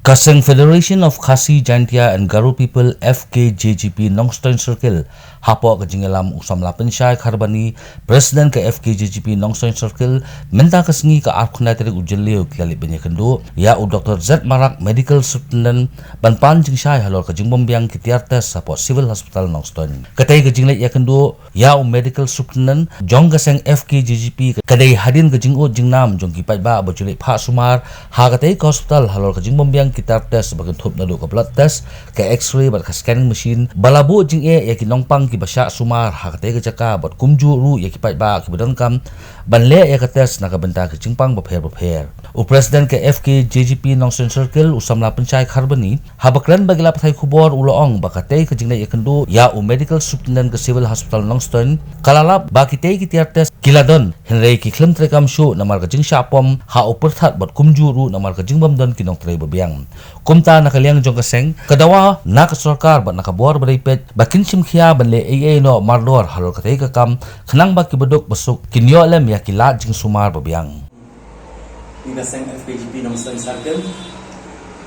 Kaseng Federation of Khasi, Jaintia and Garo People FKJGP Nongstoin Circle hapo ke jingelam usam lapen syai kharbani Presiden ke FKJGP Nongstoin Circle minta kesengi ke arkhuna teri ujelio kilali benyekendo ya u Dr. Z Marak Medical Superintendent banpan jing syai halor ke jingbombiang kitiartes hapo Civil Hospital Nongstoin ketai ke jingle ya kendo ya u Medical Superintendent jong kaseng FKJGP kadai hadin ke jingo jingnam jong kipai ba bojule pha sumar ha ketai ke hospital halor ke jingbombiang kita tes sebagai thup nadu ke blood test ke x-ray bat ke scanning machine balabu jing e ya ki nongpang ki basya sumar ha kate ke jaka bat kumju ru ya ki pai ba ki badan kam banle ya ke tes na ka benta ke jingpang bapher u president ke FK JGP Nongstoin Circle usam la pencai kharbani habakran bagila pathai khubor uloong bakate ke jingle ya kendo ya u medical superintendent ke Civil Hospital Nongstoin kalalap bakite ki tiar tes kiladon henrei ki klem trekam show namar ke jing syapom ha u perthat bat kumju ru namar ke jingbam don ki nong trei babiang kumta nakaliang jong kaseng kadawa nak sarkar bat nakabuar beripet bakin simkhia banle AA no mardor halor katai kakam khnang ba ki bedok besuk kinyo lem ya kila jing sumar babiang ni kaseng FKJP Nongstoin Circle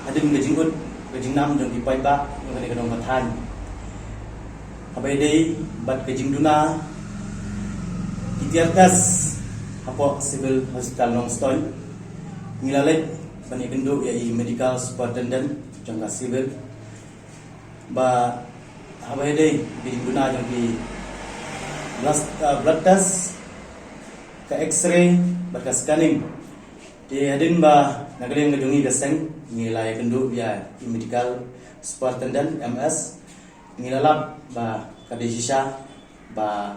adin gejingut gejingnam jong kipai ba ngane kadong mathan abai dei bat gejing duna kitiartas hapo Civil Hospital Nongstoin ngilalek bani kendo ya medical superintendent jangka civil ba habai dei di guna jang di blood test ke x-ray ba ke scanning di hadin ba nagaleng ngejungi gaseng ngilai kendo ya medical superintendent MS ngilalap ba kade sisa ba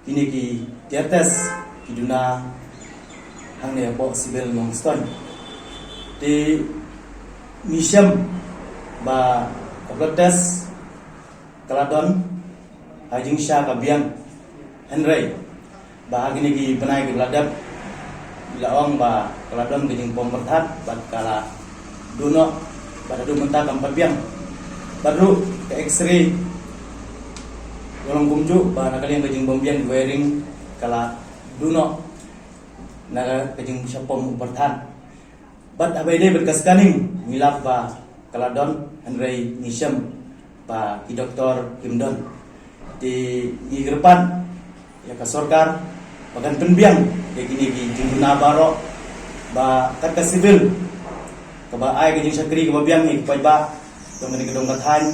kini ki tiartes kiduna hangne po civil Nongstoin di museum ba blood test kaladon hajing sya kabiang henrei ba agini gi benai gi ladap laong ba kaladon gejing pomperthat bat kala duno badadu menta kam pabiang badru ke x-ray golong kumju ba nakaliang gejing bombiang wearing kala duno naga gejing syapom perthat bat abai dei berkas scanning ngilap ba kaladon henrei nisham ba ki doktor kimdon di ngigrepan ya ka sorkar bagan penbiang ya kini gi jinguna baro ba ka civil ka ba ai gejing sakri ka biang ni pai ba tong ni kedong kathan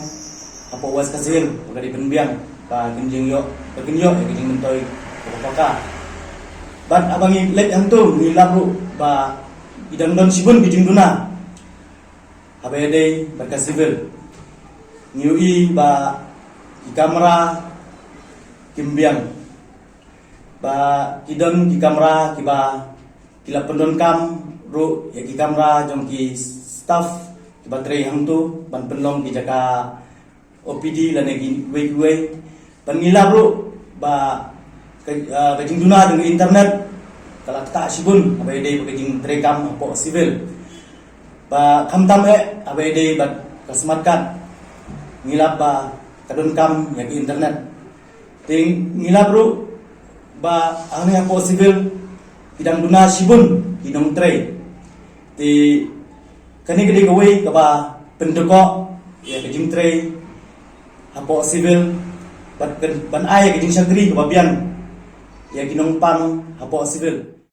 apo was ka civil baga di penbiang ba ginjing yo ya gejing mentoy ka paka bat abangi lek antu ngilap ru ba idang don sibun gejing duna abai dei berkas civil ngiui ba di kamera kimbiang ba kidon di kamera kiba kila pendon kam ru ya ki kamera jong ki staff kiba trei hang tu ban penlong ki jaka OPD la negi we ban ngilap ru ba kajing duna dengan internet kala tak sibun abai dei kajing trei kam po civil ba khamtam abai dei bat kasmatkan ngilap ba kadon kam ya ki internet ting ngilap ru ba ane po civil idang duna sibun kinong trei ti kani gede gawai ka ba pendeko ya kajing trei hapo civil ban ay kajing sakri ka ba biang ya kinong pang hapo civil